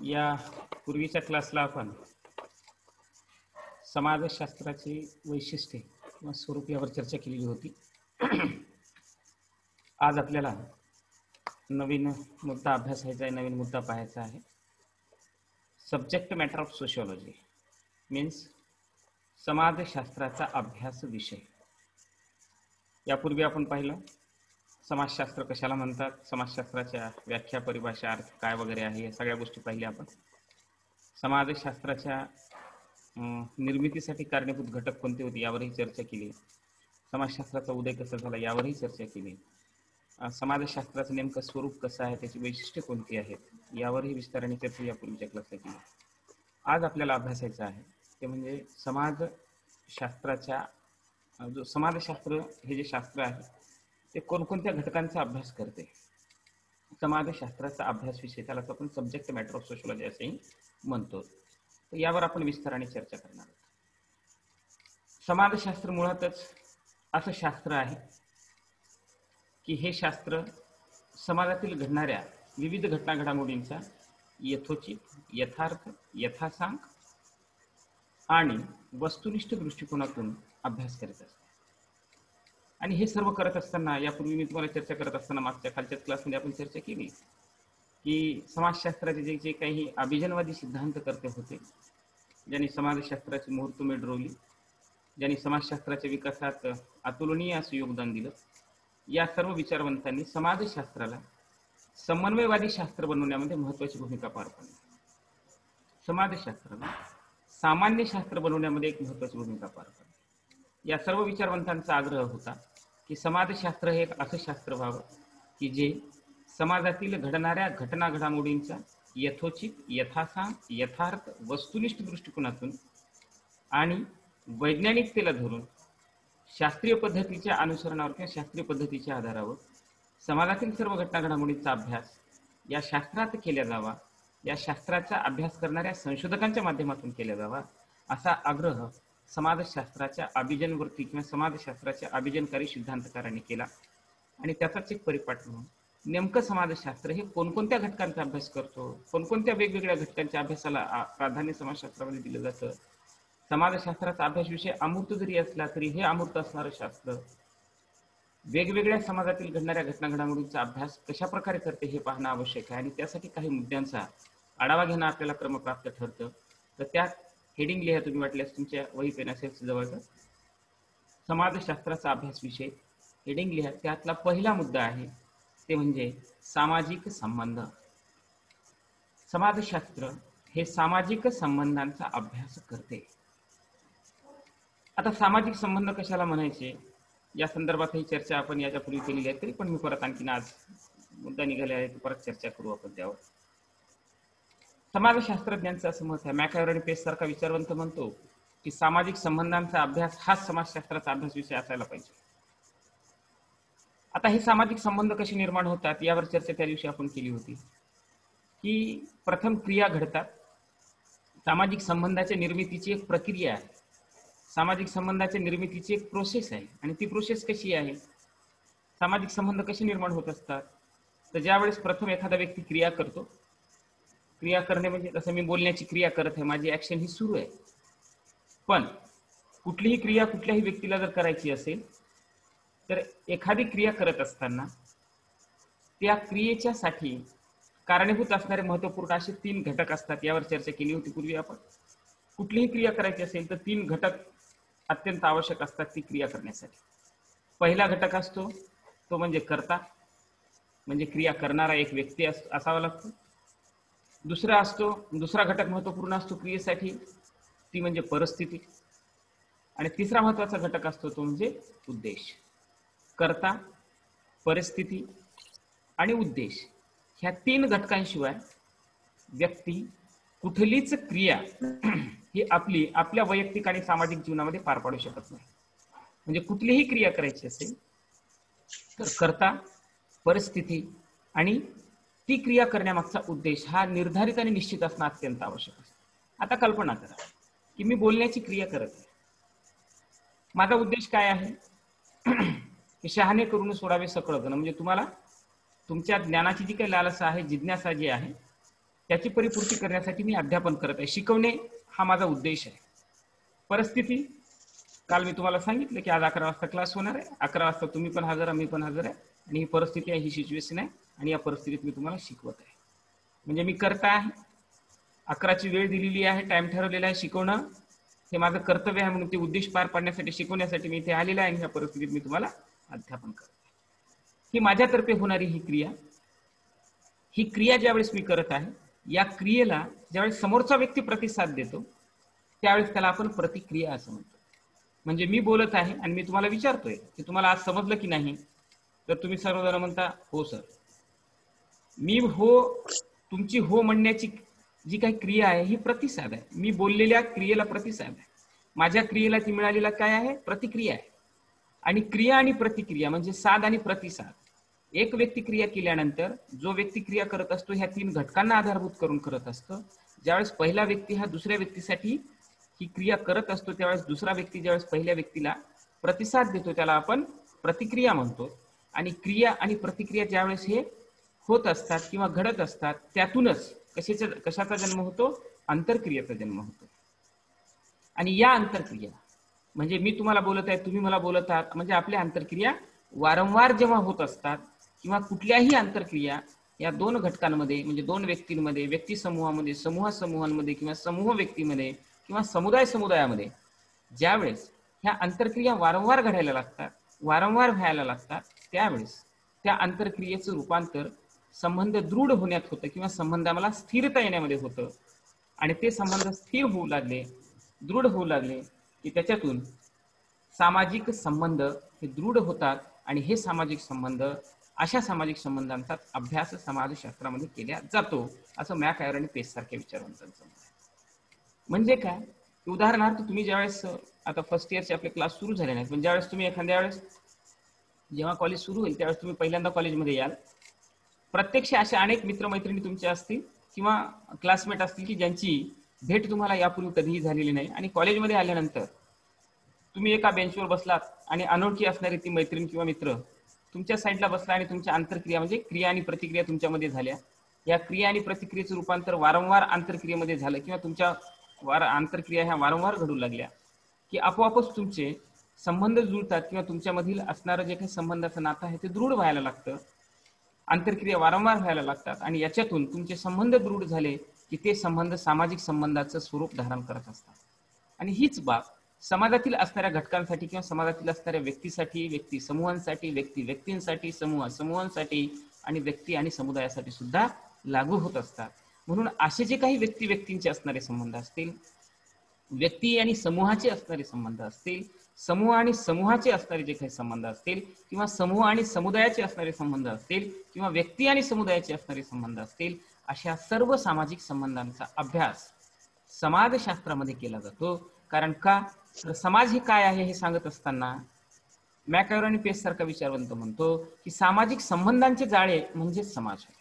या पूर्वीच्या क्लासला आपण समाजशास्त्राची वैशिष्ट्ये किंवा स्वरूप यावर चर्चा केलेली होती. आज आपल्याला नवीन मुद्दा अभ्यासायचा आहे, नवीन मुद्दा पाहायचा आहे. Subject matter of sociology means समाजशास्त्राचा अभ्यास विषय. यापूर्वी आपण पाहिलं समाजशास्त्र कशाला म्हणतात, समाजशास्त्राच्या व्याख्या, परिभाषा, अर्थ काय वगैरे आहे, या सगळ्या गोष्टी पाहिल्या आपण. समाजशास्त्राच्या निर्मितीसाठी कारणीभूत घटक कोणते होते यावरही चर्चा केली. समाजशास्त्राचा उदय कसा झाला यावरही चर्चा केली. समाजशास्त्राचं नेमकं स्वरूप कसं आहे, त्याची वैशिष्ट्ये कोणती आहेत यावरही विस्ताराने चर्चा यापूर्वीच्या क्लासला केली. आज आपल्याला अभ्यासायचं आहे ते म्हणजे समाजशास्त्राच्या जो समाजशास्त्र हे जे शास्त्र आहे ते कोणकोणत्या घटकांचा अभ्यास करते. समाजशास्त्राचा अभ्यास विषय त्याला आपण सब्जेक्ट मॅटर ऑफ सोशिओलॉजी असेही म्हणतो. तर यावर आपण विस्ताराने चर्चा करणार आहोत. समाजशास्त्र मुळातच असं शास्त्र आहे की हे शास्त्र समाजातील घडणाऱ्या विविध घटना घडामोडींचा यथोचित, यथार्थ, यथासांग आणि वस्तुनिष्ठ दृष्टिकोनातून अभ्यास करत असते. आणि हे सर्व करत असताना यापूर्वी मी तुम्हाला चर्चा करत असताना मागच्या खालच्या क्लासमध्ये आपण चर्चा केली की समाजशास्त्राचे जे काही अभिजनवादी सिद्धांत करते होते, ज्यांनी समाजशास्त्राची मुहूर्तमेढ रोवली, ज्यांनी समाजशास्त्राच्या विकासात अतुलनीय असं योगदान दिलं, या सर्व विचारवंतांनी समाजशास्त्राला समन्वयवादी शास्त्र बनवण्यामध्ये महत्त्वाची भूमिका पार पाडली. समाजशास्त्राला सामान्य शास्त्र बनवण्यामध्ये एक महत्त्वाची भूमिका पार पाडली. या सर्व विचारवंतांचा आग्रह होता की समाजशास्त्र हे एक असं शास्त्र व्हावं की जे समाजातील घडणाऱ्या घटना घडामोडींचा यथोचित, यथासांग, यथार्थ, वस्तुनिष्ठ दृष्टिकोनातून आणि वैज्ञानिकतेला धरून शास्त्रीय पद्धतीच्या अनुसरणावर किंवा शास्त्रीय पद्धतीच्या आधारावर समाजातील सर्व घटना घडामोडींचा अभ्यास या शास्त्रात केला जावा, या शास्त्राचा अभ्यास करणाऱ्या संशोधकांच्या माध्यमातून केला जावा, असा आग्रह समाजशास्त्राच्या अभिजनवर्ती किंवा समाजशास्त्राच्या अभिजनकारी सिद्धांतकारांनी केला. आणि त्याचाच एक परिपाठ म्हणून नेमकं समाजशास्त्र हे कोणकोणत्या घटकांचा अभ्यास करतो, कोणकोणत्या वेगवेगळ्या घटकांच्या अभ्यासाला प्राधान्य समाजशास्त्रामध्ये दिलं जातं. समाजशास्त्राचा अभ्यास विषय अमूर्त जरी असला तरी हे अमूर्त असणारं शास्त्र वेगवेगळ्या समाजातील घडणाऱ्या घटना घडामोडींचा अभ्यास कशा प्रकारे करते हे पाहणं आवश्यक आहे. आणि त्यासाठी काही मुद्द्यांचा आढावा घेणं आपल्याला क्रमप्राप्त ठरतं. तर त्यात हेडिंग लिहा तुम्ही वाटल्यास तुमच्या वही पेन असेल जवळचा. समाजशास्त्राचा अभ्यास विषय हेडिंग लिहा. त्यातला पहिला मुद्दा आहे ते म्हणजे सामाजिक संबंध. समाजशास्त्र हे सामाजिक संबंधांचा अभ्यास करते. आता सामाजिक संबंध कशाला म्हणायचे या संदर्भातही चर्चा आपण याच्या पूर्वी केलेली आहे, तरी पण मी परत आणखीन आज मुद्दा निघाले आहे परत चर्चा करू आपण त्यावर. समाजशास्त्रज्ञांचं असं मत आहे, मॅकॅवर आणि पेस सारखा विचारवंत म्हणतो की सामाजिक संबंधांचा अभ्यास हाच समाजशास्त्राचा अभ्यास विषय असायला पाहिजे. आता हे सामाजिक संबंध कसे निर्माण होतात यावर चर्चा त्या दिवशी आपण केली होती की प्रथम क्रिया घडतात. सामाजिक संबंधाच्या निर्मितीची एक प्रक्रिया आहे, सामाजिक संबंधाच्या निर्मितीची एक प्रोसेस आहे. आणि ती प्रोसेस कशी आहे, सामाजिक संबंध कसे निर्माण होत असतात, तर ज्यावेळेस प्रथम एखादा व्यक्ती क्रिया करतो, क्रिया करणे म्हणजे जसं मी बोलण्याची क्रिया करत आहे, माझी ऍक्शन ही सुरू आहे. पण कुठलीही क्रिया कुठल्याही व्यक्तीला जर करायची असेल तर एखादी क्रिया करत असताना त्या क्रियेच्या साठी कारणीभूत असणारे महत्वपूर्ण असे 3 घटक असतात. यावर चर्चा केली होती पूर्वी आपण. कुठलीही क्रिया करायची असेल तर 3 घटक अत्यंत आवश्यक असतात ती क्रिया करण्यासाठी. पहिला घटक असतो तो म्हणजे कर्ता, म्हणजे क्रिया करणारा एक व्यक्ती असावा लागतो. दुसरा घटक महत्वपूर्ण असतो क्रियेसाठी, ती म्हणजे परिस्थिती. आणि तिसरा महत्वाचा घटक असतो तो म्हणजे उद्देश. कर्ता, परिस्थिती आणि उद्देश ह्या 3 घटकांशिवाय व्यक्ती कुठलीच क्रिया ही आपल्या वैयक्तिक आणि सामाजिक जीवनामध्ये पार पाडू शकत नाही. म्हणजे कुठलीही क्रिया करायची असेल तर कर्ता, परिस्थिती आणि ती क्रिया करण्यामागचा उद्देश हा निर्धारित आणि निश्चित असणं अत्यंत आवश्यक असतं. आता कल्पना करा की मी बोलण्याची क्रिया करत आहे. माझा उद्देश काय आहे की शहाणे करून सोडावे सकळ. म्हणजे तुम्हाला तुमच्या ज्ञानाची जी काही लालसा आहे, जिज्ञासा जी आहे त्याची परिपूर्ती करण्यासाठी मी अध्यापन करत आहे. शिकवणे हा माझा उद्देश आहे. परिस्थिती, काल मी तुम्हाला सांगितलं की आज 11 वाजता क्लास होणार आहे. 11 वाजता तुम्ही पण हजर आहे, मी पण हजर आहे. आणि ही परिस्थिती आहे, ही सिच्युएशन आहे, आणि या परिस्थितीत मी तुम्हाला शिकवत आहे. म्हणजे मी करता आहे. 11ची वेळ दिलेली आहे, टाइम ठरवलेला आहे. शिकवणं हे माझं कर्तव्य आहे, म्हणून ते उद्देश पार पाडण्यासाठी, शिकवण्यासाठी मी इथे आलेला आहे. आणि ह्या परिस्थितीत मी तुम्हाला अध्यापन करत आहे. ही माझ्यातर्फे होणारी ही क्रिया ज्यावेळेस मी करत आहे, या क्रियेला ज्यावेळेस समोरचा व्यक्ती प्रतिसाद देतो, त्यावेळेस त्याला आपण प्रतिक्रिया असं म्हणतो. म्हणजे मी बोलत आहे आणि मी तुम्हाला विचारतोय की तुम्हाला आज समजलं की नाही, तर तुम्ही सर्वजण म्हणता हो सर. मी हो, तुमची हो म्हणण्याची जी काही क्रिया आहे ही प्रतिसाद आहे. मी बोललेल्या क्रियेला प्रतिसाद आहे. माझ्या क्रियेला ती मिळालेला काय आहे, प्रतिक्रिया आहे. आणि क्रिया आणि प्रतिक्रिया म्हणजे साध आणि प्रतिसाद. एक व्यक्ती क्रिया केल्यानंतर जो व्यक्ती क्रिया करत असतो ह्या 3 घटकांना आधारभूत करून करत असतो. ज्यावेळेस पहिला व्यक्ती हा दुसऱ्या व्यक्तीसाठी ही क्रिया करत असतो, त्यावेळेस दुसरा व्यक्ती ज्यावेळेस पहिल्या व्यक्तीला प्रतिसाद देतो त्याला आपण प्रतिक्रिया म्हणतो. आणि क्रिया आणि प्रतिक्रिया ज्यावेळेस हे होत असतात किंवा घडत असतात, त्यातूनच कशाचा जन्म होतो, आंतरक्रियेचा जन्म होतो. आणि या आंतरक्रिया म्हणजे मी तुम्हाला बोलत आहे, तुम्ही मला बोलत आहात, म्हणजे आपल्या आंतरक्रिया वारंवार जेव्हा होत असतात किंवा कुठल्याही आंतरक्रिया या 2 घटकांमध्ये म्हणजे 2 व्यक्तींमध्ये, व्यक्ती समूहामध्ये, समूहांमध्ये किंवा समूह व्यक्तीमध्ये किंवा समुदायामध्ये ज्यावेळेस ह्या आंतरक्रिया वारंवार घडायला लागतात, वारंवार व्हायला लागतात, त्यावेळेस त्या आंतरक्रियेचं रूपांतर संबंध दृढ होण्यात होतं किंवा संबंधाला स्थिरता येण्यामध्ये होतं. आणि ते संबंध स्थिर होऊ लागले, दृढ होऊ लागले की त्याच्यातून सामाजिक संबंध हे दृढ होतात. आणि हे सामाजिक संबंध, अशा सामाजिक संबंधांचा अभ्यास समाजशास्त्रामध्ये केला जातो, असं मॅकआयर आणि पेस सारख्या विचारवंतांचं म्हणणं आहे. म्हणजे काय, उदाहरणार्थ तुम्ही ज्यावेळेस आता फर्स्ट इयरचे आपले क्लास सुरू झाले नाहीत, पण ज्यावेळेस तुम्ही एखाद्या वेळेस जेव्हा कॉलेज सुरू होईल त्यावेळेस तुम्ही पहिल्यांदा कॉलेजमध्ये याल, प्रत्यक्ष अशा अनेक मित्रमैत्रिणी तुमच्या असतील किंवा क्लासमेट असतील की ज्यांची भेट तुम्हाला यापूर्वी कधीही झालेली नाही. आणि कॉलेजमध्ये आल्यानंतर तुम्ही एका बेंचवर बसलात आणि अनोळखी असणारी ती मैत्रीण किंवा मित्र तुमच्या साईडला बसला आणि तुमच्या आंतरक्रिया म्हणजे क्रिया आणि प्रतिक्रिया तुमच्यामध्ये झाल्या. या क्रिया आणि प्रतिक्रियेचं रूपांतर वारंवार आंतरक्रियेमध्ये झालं किंवा तुमच्या आंतरक्रिया ह्या वारंवार घडू लागल्या की आपोआपच तुमचे संबंध जुळतात किंवा तुमच्यामधील असणारं जे काही संबंधाचं नातं आहे ते दृढ व्हायला लागतं. आंतरक्रिया वारंवार व्हायला लागतात आणि याच्यातून तुमचे संबंध दृढ झाले की ते संबंध सामाजिक संबंधाचं स्वरूप धारण करत असतात. आणि हीच बाब समाजातील असणाऱ्या घटकांसाठी किंवा समाजातील असणाऱ्या व्यक्तीसाठी, व्यक्ती समूहांसाठी, व्यक्तींसाठी, समूहांसाठी आणि व्यक्ती आणि समुदायासाठी सुद्धा लागू होत असतात. म्हणून असे जे काही व्यक्तींचे असणारे संबंध असतील, व्यक्ती आणि समूहाचे असणारे संबंध असतील, समूह आणि समूहाचे असणारे जे काही संबंध असतील किंवा समूह आणि समुदायाचे असणारे संबंध असतील किंवा व्यक्ती आणि समुदायाचे असणारे संबंध असतील, अशा सर्व सामाजिक संबंधांचा अभ्यास समाजशास्त्रामध्ये केला जातो. कारण का, तर समाज हे काय आहे हे सांगत असताना मॅकआयर आणि पेस सारखा विचारवंत म्हणतो की सामाजिक संबंधांचे जाळे म्हणजेच समाज होय.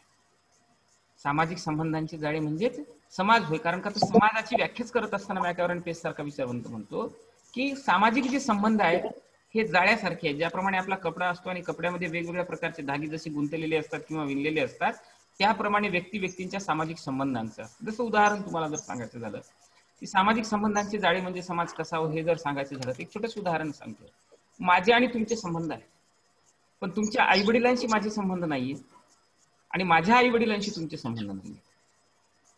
सामाजिक संबंधांचे जाळे म्हणजेच समाज होय. कारण का, तर समाजाची व्याख्याच करत असताना मॅकआयर आणि पेस सारखा विचारवंत म्हणतो की सामाजिक जे संबंध आहेत हे जाळ्यासारखे आहेत. ज्याप्रमाणे आपला कपडा असतो आणि कपड्यामध्ये वेगवेगळ्या प्रकारचे धागे जसे गुंतलेले असतात किंवा विणलेले असतात, त्याप्रमाणे व्यक्तींच्या सामाजिक संबंधांचं जसं उदाहरण तुम्हाला जर सांगायचं झालं की सामाजिक संबंधांचे जाळे म्हणजे समाज कसा हो हे जर सांगायचं झालं तर एक छोटंसं उदाहरण सांगतो. माझे आणि तुमचे संबंध आहेत, पण तुमच्या आई वडिलांशी माझे संबंध नाहीये आणि माझ्या आई वडिलांशी तुमचे संबंध नाहीये.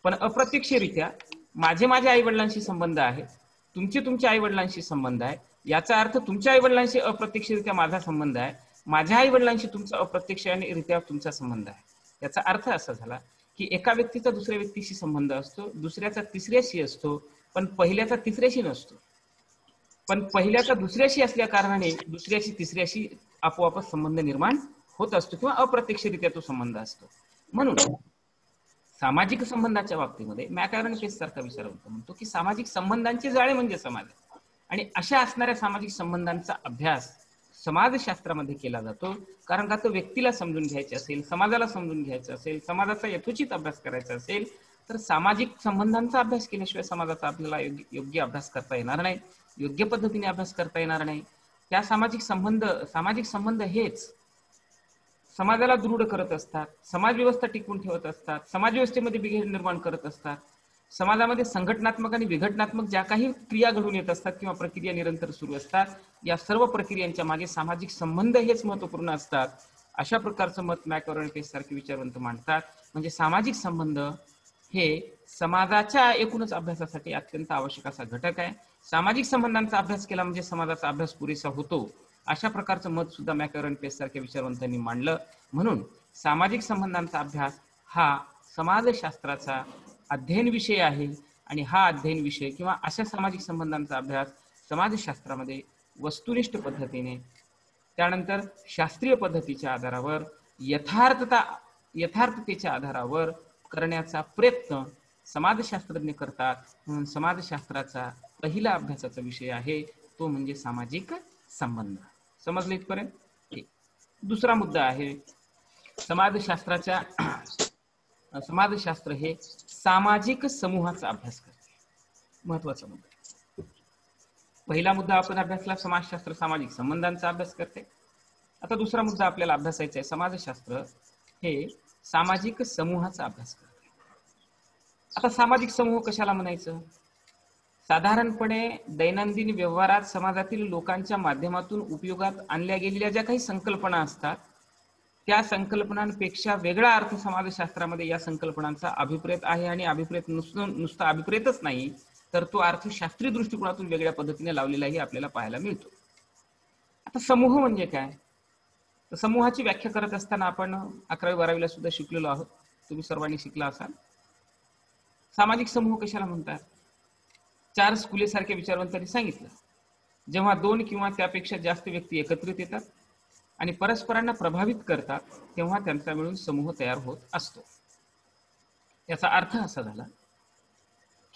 पण अप्रत्यक्षरित्या माझ्या आई वडिलांशी संबंध आहे, तुमच्या आई वडिलांशी संबंध आहे. याचा अर्थ तुमच्या आई वडिलांशी अप्रत्यक्षरित्या माझा संबंध आहे, माझ्या आई वडिलांशी तुमचा अप्रत्यक्षरित्या तुमचा संबंध आहे. याचा अर्थ असा झाला की एका व्यक्तीचा दुसऱ्या व्यक्तीशी संबंध असतो, दुसऱ्याचा तिसऱ्याशी असतो, पण पहिल्याचा तिसऱ्याशी नसतो. पण पहिल्याचा दुसऱ्याशी असल्या कारणाने दुसऱ्याशी तिसऱ्याशी आपोआपच संबंध निर्माण होत असतो किंवा अप्रत्यक्षरित्या तो संबंध असतो. म्हणून सामाजिक संबंधाच्या बाबतीमध्ये मॅकआयर आणि पेस सारखा विचारवंत म्हणतो की सामाजिक संबंधांचे जाळे म्हणजे समाज. आणि अशा असणाऱ्या सामाजिक संबंधांचा अभ्यास समाजशास्त्रामध्ये केला जातो. कारण का, तो व्यक्तीला समजून घ्यायचे असेल, समाजाला समजून घ्यायचं असेल, समाजाचा यथोचित अभ्यास करायचा असेल तर सामाजिक संबंधांचा अभ्यास केल्याशिवाय समाजाचा आपल्याला योग्य अभ्यास करता येणार नाही, योग्य पद्धतीने अभ्यास करता येणार नाही. त्या सामाजिक संबंध हेच समाजाला दृढ करत असतात, समाज व्यवस्था टिकवून ठेवत असतात, समाज व्यवस्थेमध्ये बिघाड निर्माण करत असतात, समाजामध्ये संघटनात्मक आणि विघटनात्मक ज्या काही क्रिया घडून येत असतात किंवा प्रक्रिया निरंतर सुरू असतात, या सर्व प्रक्रियांच्या मागे सामाजिक संबंध हेच महत्वपूर्ण असतात. अशा प्रकारचं मत मॅकॅरॉन पेस सारखे विचारवंत मांडतात. म्हणजे सामाजिक संबंध हे समाजाच्या एकूणच अभ्यासासाठी अत्यंत आवश्यक असा घटक आहे. सामाजिक संबंधांचा अभ्यास केला म्हणजे समाजाचा अभ्यास पुरेसा होतो, अशा प्रकारचं मत सुद्धा मॅकॅरॉन पेस सारख्या विचारवंतांनी मांडलं. म्हणून सामाजिक संबंधांचा अभ्यास हा समाजशास्त्राचा अध्ययन विषय आहे आणि हा अध्ययन विषय किंवा अशा सामाजिक संबंधांचा अभ्यास समाजशास्त्रामध्ये वस्तुनिष्ठ पद्धतीने, त्यानंतर शास्त्रीय पद्धतीच्या आधारावर, यथार्थतेच्या आधारावर करण्याचा प्रयत्न समाजशास्त्रज्ञ करतात. म्हणून समाजशास्त्राचा पहिला अभ्यासाचा विषय आहे तो म्हणजे सामाजिक संबंध. समजले इथपर्यंत? दुसरा मुद्दा आहे समाजशास्त्र हे सामाजिक समूहाचा अभ्यास करते. महत्वाचा मुद्दा. पहिला मुद्दा आपण अभ्यासला, समाजशास्त्र सामाजिक संबंधांचा अभ्यास करते. आता दुसरा मुद्दा आपल्याला अभ्यासायचा आहे, समाजशास्त्र हे सामाजिक समूहाचा अभ्यास करते. आता सामाजिक समूह कशाला म्हणायचं? साधारणपणे दैनंदिन व्यवहारात समाजातील लोकांच्या माध्यमातून उपयोगात आणल्या गेलेल्या ज्या काही संकल्पना असतात, त्या संकल्पनांपेक्षा वेगळा अर्थ समाजशास्त्रामध्ये या संकल्पनांचा अभिप्रेत आहे. आणि अभिप्रेत नुसता अभिप्रेतच नाही, तर तो अर्थ शास्त्रीय दृष्टिकोनातून वेगळ्या पद्धतीने लावलेलाही आपल्याला पाहायला मिळतो. आता समूह म्हणजे काय? तर समूहाची व्याख्या करत असताना आपण 11वी-12वीला सुद्धा शिकलेलो आहोत, तुम्ही सर्वांनी शिकला असाल. सामाजिक समूह कशाला म्हणतात? चार्ल्स कुले सारख्या विचारवंतांनी सांगितलं, जेव्हा 2 किंवा त्यापेक्षा जास्त व्यक्ती एकत्रित येतात आणि परस्परांना प्रभावित करतात, तेव्हा त्यांचा मिळून समूह तयार होत असतो. याचा अर्थ असा झाला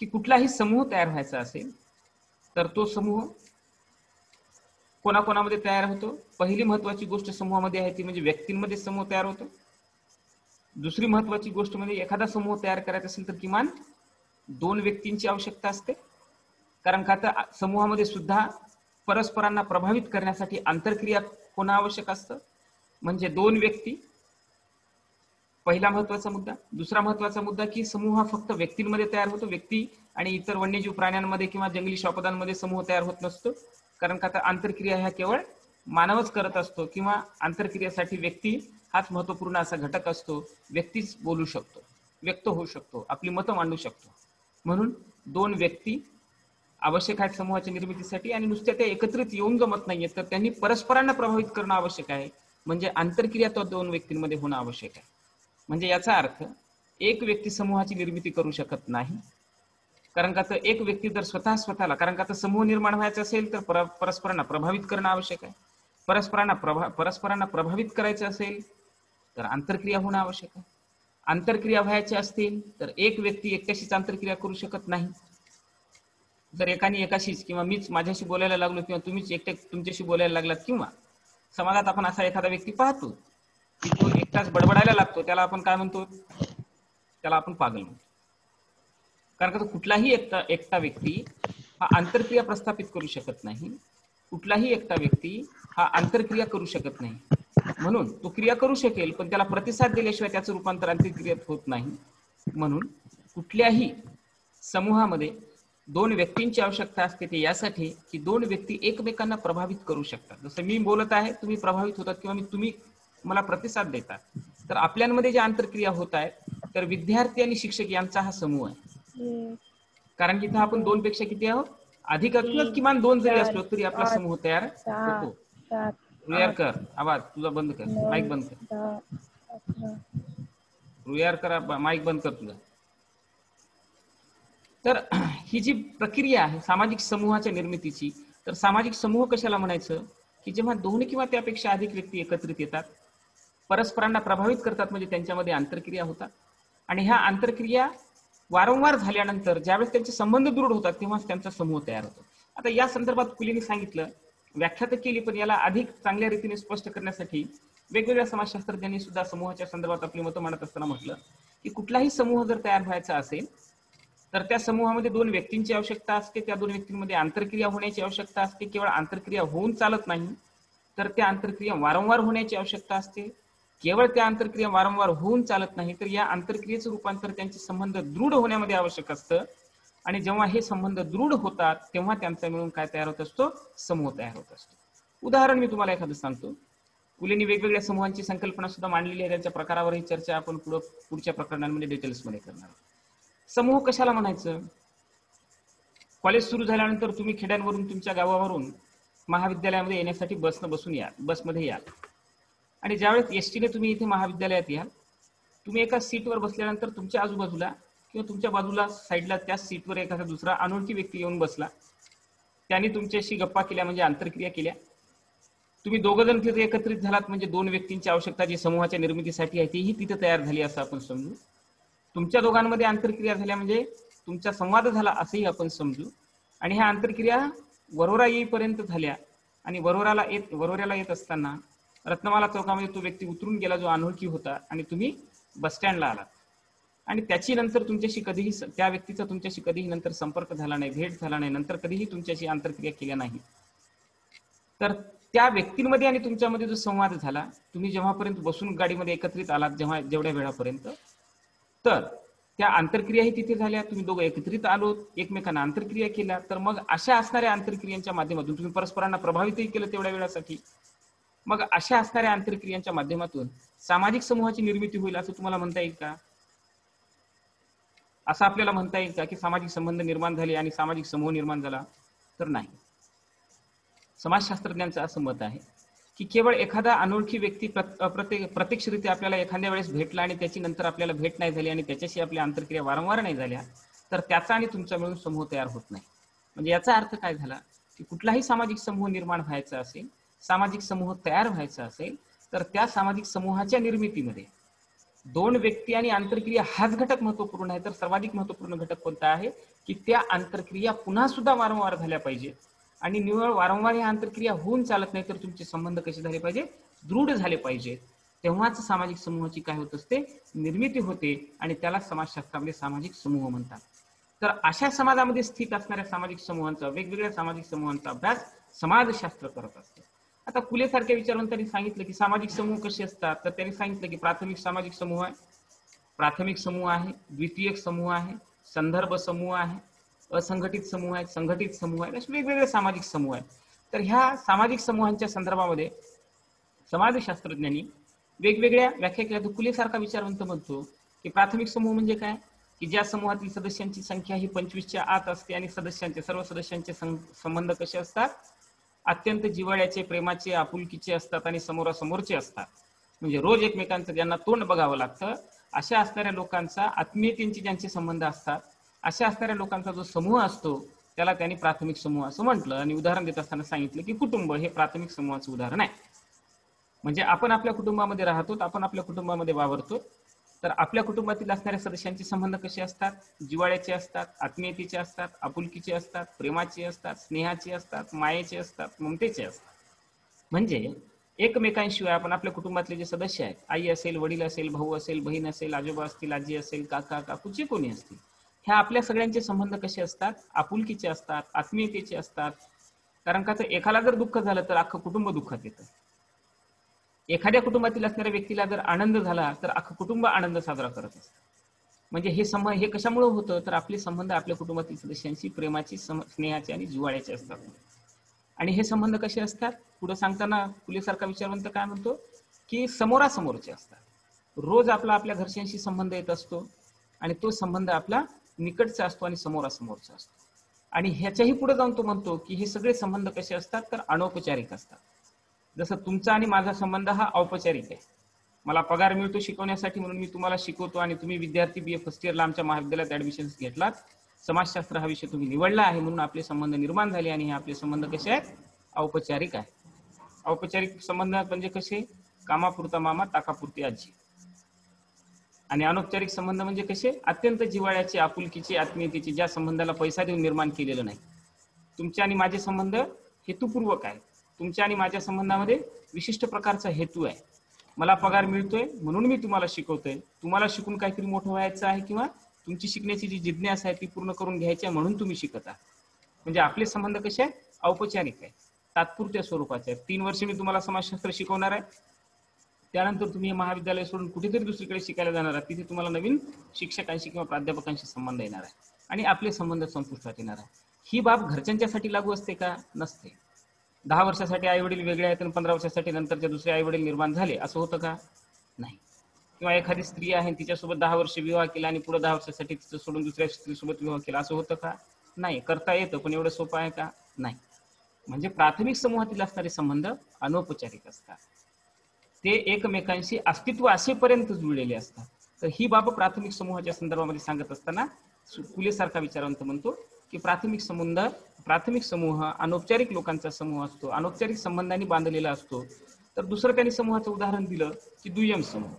की कुठलाही समूह तयार व्हायचा असेल तर तो समूह कोणाकोणामध्ये तयार होतो? पहिली महत्वाची गोष्ट समूहामध्ये आहे ती म्हणजे व्यक्तींमध्ये समूह तयार होतो. दुसरी महत्वाची गोष्ट म्हणजे एखादा समूह तयार करायचा असेल तर किमान 2 व्यक्तींची आवश्यकता असते. कारण का तर समूहामध्ये सुद्धा परस्परांना प्रभावित करण्यासाठी आंतरक्रिया होणं आवश्यक असतं. म्हणजे 2 व्यक्ती, पहिला महत्वाचा मुद्दा. दुसरा महत्वाचा मुद्दा की समूह हा फक्त व्यक्तींमध्ये तयार होतो. व्यक्ती आणि इतर वन्यजीव प्राण्यांमध्ये किंवा जंगली श्वापदांमध्ये समूह तयार होत नसतो. कारण का तर आंतरक्रिया ह्या केवळ मानवच करत असतो किंवा आंतरक्रियेसाठी व्यक्ती हाच महत्वपूर्ण असा घटक असतो. व्यक्तीच बोलू शकतो, व्यक्त होऊ शकतो, आपली मतं मांडू शकतो. म्हणून 2 व्यक्ती आवश्यक आहेत समूहाच्या निर्मितीसाठी. आणि नुसत्या त्या एकत्रित येऊन जमत नाहीये, तर त्यांनी परस्परांना प्रभावित करणं आवश्यक आहे. म्हणजे आंतरक्रिया तो 2 व्यक्तींमध्ये होणं आवश्यक आहे. म्हणजे याचा अर्थ एक व्यक्ती समूहाची निर्मिती करू शकत नाही. कारण का तर एक व्यक्ती जर स्वतःला, कारण का तर समूह निर्माण व्हायचा असेल तर परस्परांना प्रभावित करणं आवश्यक आहे. परस्परांना प्रभावित करायचं असेल तर आंतरक्रिया होणं आवश्यक आहे. आंतरक्रिया व्हायच्या असतील तर एक व्यक्ती एकट्याशीच आंतरक्रिया करू शकत नाही. जर एकाने एकाशीच किंवा मीच माझ्याशी बोलायला लागलो किंवा तुम्हीच तुमच्याशी बोलायला लागलात, किंवा समाजात आपण असा एखादा व्यक्ती पाहतो की तो एकटाच बडबडायला लागतो, त्याला आपण काय म्हणतो? त्याला आपण पागल म्हणतो. कारण का कुठलाही एकटा व्यक्ती हा आंतरक्रिया प्रस्थापित करू शकत नाही. कुठलाही एकटा व्यक्ती हा आंतरक्रिया करू शकत नाही. म्हणून तो क्रिया करू शकेल पण त्याला प्रतिसाद दिल्याशिवाय त्याचं रूपांतर आंतरक्रियेत होत नाही. म्हणून कुठल्याही समूहामध्ये 2 व्यक्तींची आवश्यकता असते, ते यासाठी की 2 व्यक्ती एकमेकांना प्रभावित करू शकतात. जसं मी बोलत आहे, तुम्ही प्रभावित होतात किंवा तुम्ही मला प्रतिसाद देतात, तर आपल्यामध्ये ज्या आंतरक्रिया होत आहेत तर विद्यार्थी आणि शिक्षक यांचा हा समूह आहे. कारण की इथं आपण 2 पेक्षा किती आहोत? अधिक किंवा किमान 2 जरी असलो तरी आपला समूह तयार होतो. रुयारकर, आवाज तुझा बंद कर, माईक बंद कर. रुयारकर, माईक बंद कर तुझा. तर ही जी प्रक्रिया आहे सामाजिक समूहाच्या निर्मितीची, तर सामाजिक समूह कशाला म्हणायचं? की जेव्हा 2 किंवा त्यापेक्षा अधिक व्यक्ती एकत्रित येतात, परस्परांना प्रभावित करतात, म्हणजे त्यांच्यामध्ये आंतरक्रिया होतात. आणि ह्या आंतरक्रिया वारंवार झाल्यानंतर ज्यावेळेस त्यांचे संबंध दृढ होतात तेव्हाच त्यांचा समूह तयार होतो. आता या संदर्भात कुलीने सांगितलं, व्याख्या तर केली, पण याला अधिक चांगल्या रीतीने स्पष्ट करण्यासाठी वेगवेगळ्या समाजशास्त्रज्ञांनी सुद्धा समूहाच्या संदर्भात आपली मतं मांडत असताना म्हटलं की कुठलाही समूह जर तयार व्हायचा असेल तर त्या समूहामध्ये 2 व्यक्तींची आवश्यकता असते. त्या 2 व्यक्तींमध्ये आंतरक्रिया होण्याची आवश्यकता असते. केवळ आंतरक्रिया होऊन चालत नाही, तर त्या आंतरक्रिया वारंवार होण्याची आवश्यकता असते. केवळ त्या आंतरक्रिया वारंवार होऊन चालत नाही, तर या आंतरक्रियेचं रूपांतर त्यांचे संबंध दृढ होण्यामध्ये आवश्यक असतं. आणि जेव्हा हे संबंध दृढ होतात तेव्हा त्यांचा मिळून काय तयार होत असतो? समूह तयार होत असतो. उदाहरण मी तुम्हाला एखादं सांगतो. फुलेंनी वेगवेगळ्या समूहांची संकल्पना सुद्धा मांडलेली आहे. त्यांच्या प्रकारावर ही चर्चा आपण पुढच्या प्रकरणांमध्ये डिटेल्समध्ये करणार आहोत. समूह कशाला म्हणायचं? कॉलेज सुरू झाल्यानंतर तुम्ही खेड्यांवरून तुमच्या गावावरून महाविद्यालयामध्ये येण्यासाठी बसमध्ये याल आणि ज्यावेळेस एसटीने तुम्ही इथे महाविद्यालयात याल, तुम्ही एका सीटवर बसल्यानंतर तुमच्या आजूबाजूला किंवा तुमच्या बाजूला साईडला त्याच सीटवर एखादा दुसरा अनोळखी व्यक्ती येऊन बसला. त्यांनी तुमच्याशी गप्पा केल्या म्हणजे आंतरक्रिया केल्या. तुम्ही दोघं जण तिथे एकत्रित झालात म्हणजे दोन व्यक्तींची आवश्यकता जी समूहाच्या निर्मितीसाठी आहे तीही तिथे तयार झाली असं आपण समजू. तुमच्या दोघांमध्ये आंतरक्रिया झाल्या म्हणजे तुमचा संवाद झाला असंही आपण समजू. आणि ह्या आंतरक्रिया वरोरा येईपर्यंत झाल्या आणि वरोऱ्याला येत असताना रत्नमाला चौकामध्ये तो व्यक्ती उतरून गेला जो अनोळखी होता आणि तुम्ही बस स्टँडला आलात आणि त्याची नंतर त्या व्यक्तीचा तुमच्याशी कधीही नंतर संपर्क झाला नाही, भेट झाला नाही, नंतर कधीही तुमच्याशी आंतरक्रिया केल्या नाही. तर त्या व्यक्तींमध्ये आणि तुमच्यामध्ये जो संवाद झाला, तुम्ही जेव्हापर्यंत बसून गाडीमध्ये एकत्रित आलात जेवढ्या वेळापर्यंत, तर त्या आंतरक्रियाही तिथे झाल्या. तुम्ही दोघं एकत्रित आलोत, एकमेकांना आंतरक्रिया केल्या. तर मग अशा असणाऱ्या आंतरक्रियांच्या माध्यमातून तुम्ही परस्परांना प्रभावितही केलं तेवढ्या वेळासाठी. मग अशा असणाऱ्या आंतरक्रियांच्या माध्यमातून सामाजिक समूहाची निर्मिती होईल असं तुम्हाला म्हणता येईल का? असं आपल्याला म्हणता येईल का की सामाजिक संबंध निर्माण झाले आणि सामाजिक समूह निर्माण झाला? तर नाही. समाजशास्त्रज्ञांचं असं मत आहे की केवळ एखादा अनोळखी व्यक्ती प्रत्यक्षरित्या आपल्याला एखाद्या वेळेस भेटला आणि त्याची नंतर आपल्याला भेट नाही झाली आणि त्याच्याशी आपल्या आंतरक्रिया वारंवार नाही झाल्या, तर त्याचा आणि तुमचा मिळून समूह तयार होत नाही. म्हणजे याचा अर्थ काय झाला की कुठलाही सामाजिक समूह निर्माण व्हायचा असेल, सामाजिक समूह तयार व्हायचा असेल, तर त्या सामाजिक समूहाच्या निर्मितीमध्ये दोन व्यक्ती आणि आंतरक्रिया हाच घटक महत्वपूर्ण आहे. तर सर्वाधिक महत्वपूर्ण घटक कोणता आहे की त्या आंतरक्रिया पुन्हा सुद्धा वारंवार झाल्या पाहिजे. आणि निव्वळ वारंवार ह्या आंतरक्रिया होऊन चालत नाही, तर तुमचे संबंध कसे झाले पाहिजे? दृढ झाले पाहिजे. तेव्हाच सामाजिक समूहाची काय होत असते? निर्मिती होते आणि त्याला समाजशास्त्रामध्ये सामाजिक समूह म्हणतात. तर अशा समाजामध्ये स्थित असणाऱ्या सामाजिक समूहांचा, वेगवेगळ्या सामाजिक समूहांचा अभ्यास समाजशास्त्र करत असते. आता फुले सारख्या विचारवंतांनी सांगितलं की सामाजिक समूह कसे असतात, तर त्यांनी सांगितलं की प्राथमिक सामाजिक समूह आहे, प्राथमिक समूह आहे, द्वितीयक समूह आहे, संदर्भ समूह आहे, असंघटित समूह आहेत, संघटित समूह आहेत, असे वेगवेगळे सामाजिक समूह आहेत. तर ह्या सामाजिक समूहांच्या संदर्भामध्ये समाजशास्त्रज्ञांनी वेगवेगळ्या व्याख्या केल्या. तर फुले सारखा विचारवंत म्हणतो की प्राथमिक समूह म्हणजे काय की ज्या समूहातील सदस्यांची संख्या ही 25च्या आत असते आणि सर्व सदस्यांचे संबंध कसे असतात? अत्यंत जिव्हाळ्याचे, प्रेमाचे, आपुलकीचे असतात आणि समोरासमोरचे असतात. म्हणजे रोज एकमेकांचं ज्यांना तोंड बघावं लागतं अशा असणाऱ्या लोकांचा, आत्मीयतेचे ज्यांचे संबंध असतात अशा असणाऱ्या लोकांचा जो समूह असतो त्याला त्यांनी प्राथमिक समूह असं म्हटलं. आणि उदाहरण देत असताना सांगितलं की कुटुंब हे प्राथमिक समूहाचं उदाहरण आहे. म्हणजे आपण आपल्या कुटुंबामध्ये राहतो, आपण आपल्या कुटुंबामध्ये वावरतो, तर आपल्या कुटुंबातील असणाऱ्या सदस्यांचे संबंध कसे असतात? जिव्हाळ्याचे असतात, आत्मीयतेचे असतात, आपुलकीचे असतात, प्रेमाचे असतात, स्नेहाचे असतात, मायेचे असतात, ममतेचे असतात. म्हणजे एकमेकांशिवाय आपण आपल्या कुटुंबातले जे सदस्य आहेत, आई असेल, वडील असेल, भाऊ असेल, बहीण असेल, आजोबा असतील, आजी असेल, काका काकू जे कोणी असतील, ह्या आपल्या सगळ्यांचे संबंध कसे असतात? आपुलकीचे असतात, आत्मीयतेचे असतात. कारण का तर एकाला जर दुःख झालं तर अख्खं कुटुंब दुःखात येतं. एखाद्या कुटुंबातील असणाऱ्या व्यक्तीला जर आनंद झाला तर अख्खं कुटुंब आनंद साजरा करत असतं. म्हणजे हे कशामुळे होतं? तर आपले संबंध आपल्या कुटुंबातील सदस्यांशी प्रेमाचे, स्नेहाचे आणि जिव्हाळ्याचे असतात. आणि हे संबंध कसे असतात? पुढे सांगताना फुलेसारखा विचारवंत काय म्हणतो की समोरासमोरचे असतात. रोज आपल्या घरच्यांशी संबंध येत असतो आणि तो संबंध आपला निकटचा असतो आणि समोरासमोरचा असतो. आणि ह्याच्याही पुढे जाऊन तो म्हणतो की हे सगळे संबंध कसे असतात? तर अनौपचारिक असतात. जसं तुमचा आणि माझा संबंध हा औपचारिक आहे. मला पगार मिळतो शिकवण्यासाठी म्हणून मी तुम्हाला शिकवतो आणि तुम्ही विद्यार्थी BA फर्स्ट इयरला आमच्या महाविद्यालयात ऍडमिशन घेतलात, समाजशास्त्र हा विषय तुम्ही निवडला आहे म्हणून आपले संबंध निर्माण झाले. आणि हे आपले संबंध कसे आहेत? औपचारिक आहे. औपचारिक संबंध म्हणजे कसे? कामापुरता मामा, ताकापुरती आजी. आणि अनौपचारिक संबंध म्हणजे कसे? अत्यंत जिव्हाळ्याचे, आपुलकीचे, आत्मीयतेचे, ज्या संबंधाला पैसा देऊन निर्माण केलेलं नाही. तुमचे आणि माझे संबंध हेतुपूर्वक आहे. तुमच्या आणि माझ्या संबंधामध्ये विशिष्ट प्रकारचा हेतू आहे. मला पगार मिळतोय म्हणून मी तुम्हाला शिकवतोय, तुम्हाला शिकून काहीतरी मोठं व्हायचं आहे किंवा तुमची शिकण्याची जी जिज्ञासा आहे ती पूर्ण करून घ्यायची आहे म्हणून तुम्ही शिकत आहात. म्हणजे आपले संबंध कसे आहेत? औपचारिक आहे, तात्पुरत्या स्वरूपाचे आहेत. 3 वर्ष मी तुम्हाला समाजशास्त्र शिकवणार आहे, त्यानंतर तुम्ही हे महाविद्यालय सोडून कुठेतरी दुसरीकडे शिकायला जाणार आहात, तिथे तुम्हाला नवीन शिक्षकांशी किंवा प्राध्यापकांशी संबंध येणार आहे आणि आपले संबंध संपुष्टात येणार आहे. ही बाब घरच्यांच्यासाठी लागू असते का? नसते. 10 वर्षासाठी आई वडील वेगळे आहेत आणि 15 वर्षासाठी नंतरचे दुसरे आई वडील निर्माण झाले असं होतं का? नाही. किंवा एखादी स्त्री आहे तिच्यासोबत 10 वर्ष विवाह केला आणि पुढे 10 वर्षासाठी तिचं सोडून दुसऱ्या स्त्रीसोबत विवाह केला असं होतं का? नाही. करता येतं, पण एवढं सोपं आहे का? नाही. म्हणजे प्राथमिक समूहातील असणारे संबंध अनौपचारिक असतात, ते एकमेकांशी अस्तित्व असेपर्यंत जुळलेले असतात. तर ही बाब प्राथमिक समूहाच्या संदर्भामध्ये सांगत असताना फुलेसारखा विचारवंत म्हणतो की प्राथमिक समूह अनौपचारिक लोकांचा समूह असतो, अनौपचारिक संबंधांनी बांधलेला असतो. तर दुसरं त्यांनी समूहाचं उदाहरण दिलं की दुय्यम समूह.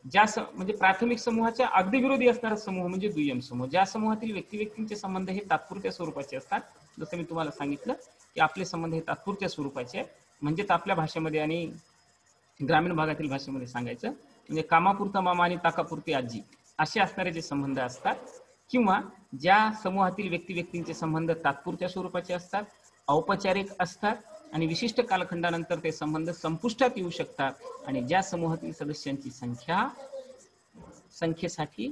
म्हणजे प्राथमिक समूहाच्या अगदी विरोधी असणारा समूह म्हणजे दुय्यम समूह. ज्या समूहातील व्यक्तिव्यक्तींचे संबंध हे तात्पुरत्या स्वरूपाचे असतात. जसं मी तुम्हाला सांगितलं की आपले संबंध हे तात्पुरत्या स्वरूपाचे आहेत. म्हणजेच आपल्या भाषेमध्ये आणि ग्रामीण भागातील भाषेमध्ये सांगायचं म्हणजे कामापुरता मामा आणि ताकापुरती आजी असे असणारे जे संबंध असतात, किंवा ज्या समूहातील व्यक्तिव्यक्तींचे संबंध तात्पुरत्या स्वरूपाचे असतात, औपचारिक असतात आणि विशिष्ट कालखंडानंतर ते संबंध संपुष्टात येऊ शकतात, आणि ज्या समूहातील सदस्यांची संख्येसाठी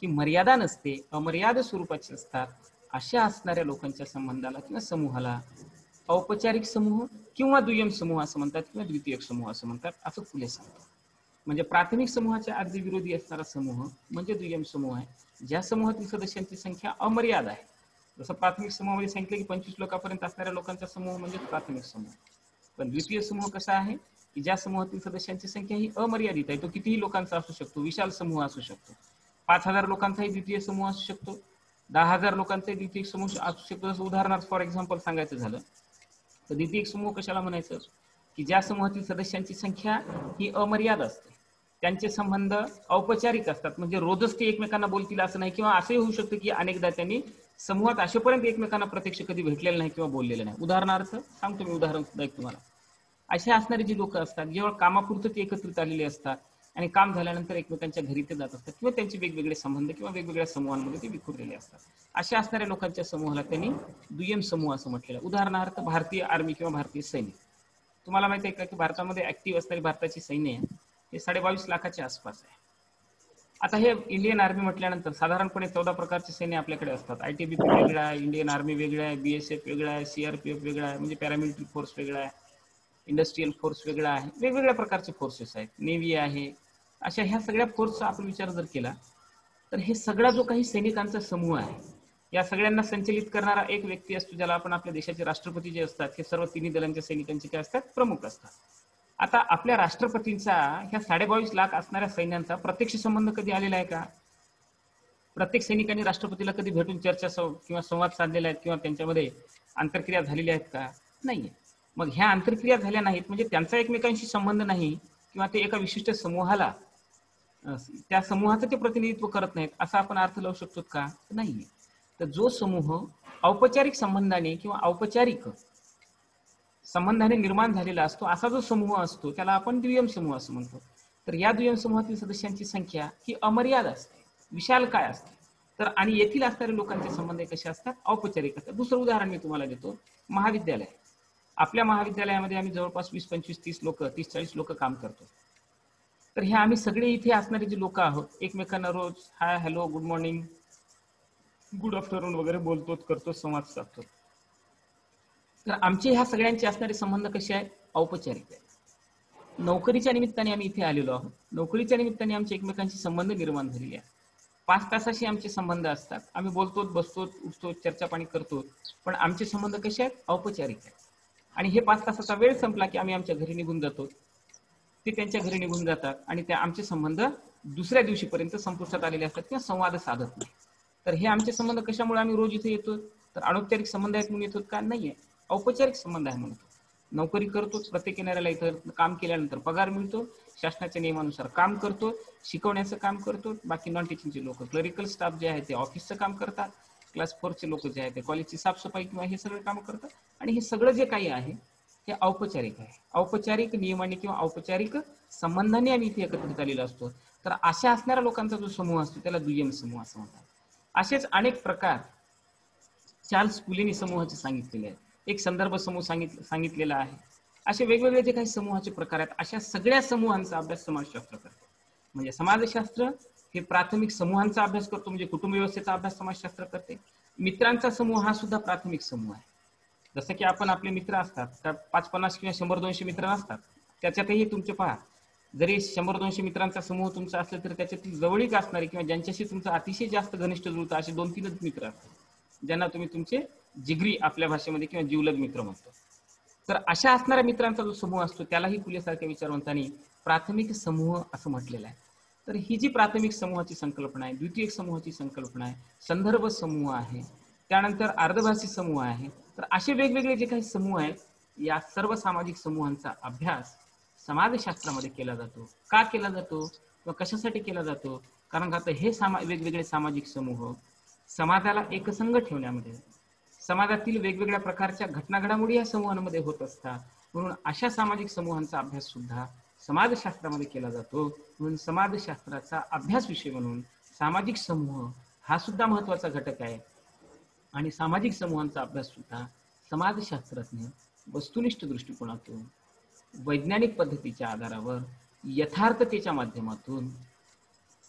ही मर्यादा नसते, अमर्याद स्वरूपाची असतात, अशा असणाऱ्या लोकांच्या संबंधाला किंवा समूहाला औपचारिक समूह किंवा दुय्यम समूह असं म्हणतात, किंवा द्वितीयक समूह असं म्हणतात, असं फुले सांगतात. म्हणजे प्राथमिक समूहाच्या अगदी विरोधी असणारा समूह म्हणजे दुय्यम समूह आहे, ज्या समूहातील सदस्यांची संख्या अमर्याद आहे. जसं प्राथमिक समूहामध्ये सांगितलं की 25 लोकांपर्यंत असणाऱ्या लोकांचा समूह म्हणजे प्राथमिक समूह. पण द्वितीय समूह कसा आहे की ज्या समूहातील सदस्यांची संख्या ही अमर्यादित आहे, तो कितीही लोकांचा असू शकतो, विशाल समूह असू शकतो. 5,000 लोकांचाही द्वितीय समूह असू शकतो, 10,000 लोकांचाही द्वितीय समूह असू शकतो. जसं उदाहरणार्थ फॉर एक्झाम्पल सांगायचं झालं तर द्वितीय समूह कशाला म्हणायचं की ज्या समूहातील सदस्यांची संख्या ही अमर्याद असते, त्यांचे संबंध औपचारिक असतात, म्हणजे रोजच ते एकमेकांना बोलतील असं नाही, किंवा असंही होऊ शकतं की अनेकदा त्यांनी समूहात असेपर्यंत एकमेकांना प्रत्यक्ष कधी भेटलेलं नाही किंवा बोललेलं नाही. उदाहरणार्थ सांगतो मी, उदाहरण सुद्धा एक तुम्हाला. असे असणारे जी लोक असतात, जेव्हा कामापुरतं ते एकत्रित आलेले असतात आणि काम झाल्यानंतर एकमेकांच्या घरी ते जात असतात, किंवा त्यांचे वेगवेगळे संबंध किंवा वेगवेगळ्या समूहांमध्ये ते विखुरलेले असतात. अशा असणाऱ्या लोकांच्या समूहाला त्यांनी दुय्यम समूह असं म्हटलेलं आहे. उदाहरणार्थ भारतीय आर्मी किंवा भारतीय सैन्य. तुम्हाला माहिती आहे का की भारतामध्ये ऍक्टिव्ह असणारी भारताची सैन्य आहे हे 22.5 लाखाच्या आसपास आहे. आता हे इंडियन आर्मी म्हटल्यानंतर साधारणपणे 14 प्रकारचे सैन्य आपल्याकडे असतात. ITBP वेगळा आहे, इंडियन आर्मी वेगळा आहे, BSF वेगळा आहे, CRPF वेगळा आहे, म्हणजे पॅरामिलिटरी फोर्स वेगळा आहे, इंडस्ट्रियल फोर्स वेगळा आहे, वेगवेगळ्या प्रकारचे फोर्सेस आहेत, नेव्ही आहे. अशा ह्या सगळ्या फोर्सचा आपण विचार जर केला तर हे सगळा जो काही सैनिकांचा समूह आहे, या सगळ्यांना संचलित करणारा एक व्यक्ती असतो, ज्याला आपण आपल्या देशाचे राष्ट्रपती जे असतात, हे सर्व तिन्ही दलांच्या सैनिकांचे काय असतात, प्रमुख असतात. आता आपल्या राष्ट्रपतींचा ह्या 22.5 लाख असणाऱ्या सैन्यांचा प्रत्यक्ष संबंध कधी आलेला आहे का? प्रत्येक सैनिकांनी राष्ट्रपतीला कधी भेटून चर्चा किंवा संवाद साधलेला आहेत किंवा त्यांच्यामध्ये आंतरक्रिया झालेल्या आहेत का? नाहीये. मग ह्या आंतरक्रिया झाल्या नाहीत म्हणजे त्यांचा एकमेकांशी संबंध नाही, किंवा ते एका विशिष्ट समूहाला त्या समूहाचं ते प्रतिनिधित्व करत नाहीत असा आपण अर्थ लावू शकतो का? नाहीये. तर जो समूह औपचारिक संबंधाने किंवा औपचारिक संबंधाने निर्माण झालेला असतो, असा जो समूह असतो त्याला आपण दुय्यम समूह असं म्हणतो. तर या दुय्यम समूहातील सदस्यांची संख्या ही अमर्याद असते, विशाल काय असते. तर आणि येथील असणाऱ्या लोकांचे संबंध कसे असतात, औपचारिक असतात. दुसरं उदाहरण मी तुम्हाला देतो, महाविद्यालय. आपल्या महाविद्यालयामध्ये आम्ही जवळपास 20, 25, 30 लोक, 30-40 लोक काम करतो. तर हे आम्ही सगळे इथे असणारे जे लोक आहोत, एकमेकांना रोज hi, hello, good morning, good afternoon वगैरे बोलतो, करतो, संवाद साधतो. तर आमचे ह्या सगळ्यांचे असणारे संबंध कसे आहेत, औपचारिक आहेत. नोकरीच्या निमित्ताने आम्ही इथे आलेलो आहोत, नोकरीच्या निमित्ताने आमचे एकमेकांशी संबंध निर्माण झालेले आहेत. 5 तासाशी आमचे संबंध असतात, आम्ही बोलतो, बसतो, उठतो, चर्चा पाणी करतो, पण आमचे संबंध कसे आहेत, औपचारिक आहेत. आणि हे 5 तासाचा वेळ संपला की आम्ही आमच्या घरी निघून जातो, ते त्यांच्या घरी निघून जातात, आणि त्या आमचे संबंध दुसऱ्या दिवशीपर्यंत संपुष्टात आलेले असतात किंवा संवाद साधत नाही. तर हे आमचे संबंध कशामुळे आम्ही रोज इथे येतो, तर अनौपचारिक संबंध आहेत म्हणून येतो का? नाहीये, औपचारिक संबंध आहे म्हणतो. नोकरी करतो, प्रत्येक येणाऱ्याला इथं काम केल्यानंतर पगार मिळतो, शासनाच्या नियमानुसार काम करतो, शिकवण्याचं काम करतो. बाकी नॉन टीचिंगचे लोक, क्लरिकल स्टाफ जे आहे ते ऑफिसचं काम करतात, क्लास 4चे लोक जे आहेत ते कॉलेजची साफसफाई किंवा हे सगळे काम करतात. आणि हे सगळं जे काही आहे हे औपचारिक आहे. औपचारिक नियमाने किंवा औपचारिक संबंधाने आम्ही इथे एकत्रित आलेलो असतो. तर अशा असणाऱ्या लोकांचा जो समूह असतो त्याला दुय्यम समूह असं म्हणतात. असेच अनेक प्रकार चार्ल्स पुलेनी समूहाचे सांगितलेले आहेत. एक संदर्भ समूह सांगितलेला आहे, असे वेगवेगळे जे काही समूहाचे प्रकार आहेत अशा सगळ्या समूहांचा अभ्यास समाजशास्त्र करते. म्हणजे समाजशास्त्र हे प्राथमिक समूहांचा अभ्यास करतो, म्हणजे कुटुंब व्यवस्थेचा अभ्यास समाजशास्त्र करते. मित्रांचा समूह हा सुद्धा प्राथमिक समूह आहे. जसं की आपण आपले मित्र असतात तर 5-50 किंवा 100-200 मित्र असतात, त्याच्यातही तुमचे पहा जरी 100-200 मित्रांचा समूह तुमचा असला तर त्याच्यातील जवळीक असणारे किंवा ज्यांच्याशी तुमचं अतिशय जास्त घनिष्ठ जुळतं असे 2-3च मित्र असतात ज्यांना तुम्ही तुमचे जिगरी आपल्या भाषेमध्ये किंवा जिवलग मित्र म्हणतो. तर अशा असणाऱ्या मित्रांचा जो समूह असतो त्यालाही फुलेसारख्या विचारवंतांनी प्राथमिक समूह असं म्हटलेलं आहे. तर ही जी प्राथमिक समूहाची संकल्पना आहे, द्वितीयक समूहाची संकल्पना आहे, संदर्भ समूह आहे, त्यानंतर अर्धभाषी समूह आहे. तर असे वेगवेगळे जे काही समूह आहेत या सर्व सामाजिक समूहांचा अभ्यास समाजशास्त्रामध्ये केला जातो. का केला जातो किंवा कशासाठी केला जातो? कारण आता हे वेगवेगळे सामाजिक समूह समाजाला एकसंघ ठेवण्यामध्ये, समाजातील वेगवेगळ्या प्रकारच्या घटनाघडामोडी या समूहांमध्ये होत असतात. म्हणून अशा सामाजिक समूहांचा अभ्यास सुद्धा समाजशास्त्रामध्ये केला जातो. म्हणून समाजशास्त्राचा अभ्यास विषय म्हणून सामाजिक समूह हा सुद्धा महत्वाचा घटक आहे. आणि सामाजिक समूहांचा अभ्यास सुद्धा समाजशास्त्रज्ञ वस्तुनिष्ठ दृष्टिकोनातून, वैज्ञानिक पद्धतीच्या आधारावर, यथार्थतेच्या माध्यमातून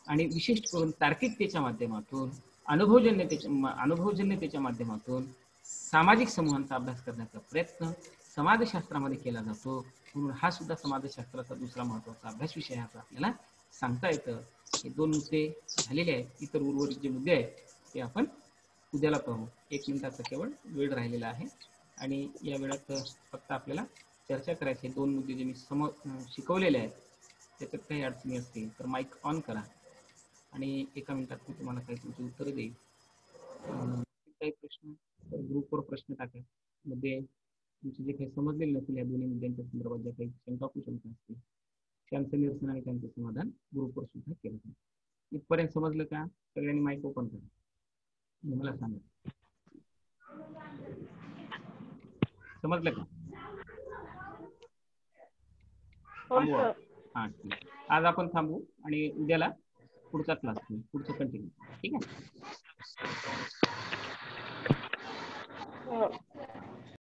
आणि विशिष्ट करून तार्किकतेच्या माध्यमातून, अनुभवजन्यतेच्या माध्यमातून सामाजिक समूहांचा अभ्यास करण्याचा प्रयत्न समाजशास्त्रामध्ये केला जातो. म्हणून हा सुद्धा समाजशास्त्राचा दुसरा महत्वाचा अभ्यास विषय आहे असं आपल्याला सांगता येतं. हे 2 मुद्दे झालेले आहेत. इतर उर्वरित जे मुद्दे आहेत ते आपण उद्याला पाहू. 1 मिनिटाचा केवळ वेळ राहिलेला आहे आणि या वेळात फक्त आपल्याला चर्चा करायची. 2 मुद्दे जे मी शिकवलेले आहेत त्याच्यात काही अडचणी असतील तर माईक ऑन करा आणि 1 मिनिटात मी तुम्हाला काही तुमची उत्तरं देईल. काही प्रश्न तर ग्रुपवर प्रश्न टाका. मध्ये तुमचे जे काही समजलेले नसतील या दोन्ही मुद्द्यांच्या संदर्भात ज्या काही शंका कुशंका असतील त्यांचं निरसन आणि त्यांचं समाधान ग्रुपवर सुद्धा केलं जाईल. इथपर्यंत समजलं का? सगळ्यांनी माईक ओपन करा, मला सांगा. समजलं का? हा ठीक. आज आपण थांबू आणि उद्याला पुढचा क्लास घेऊ, पुढचं कंटिन्यू. ठीक आहे.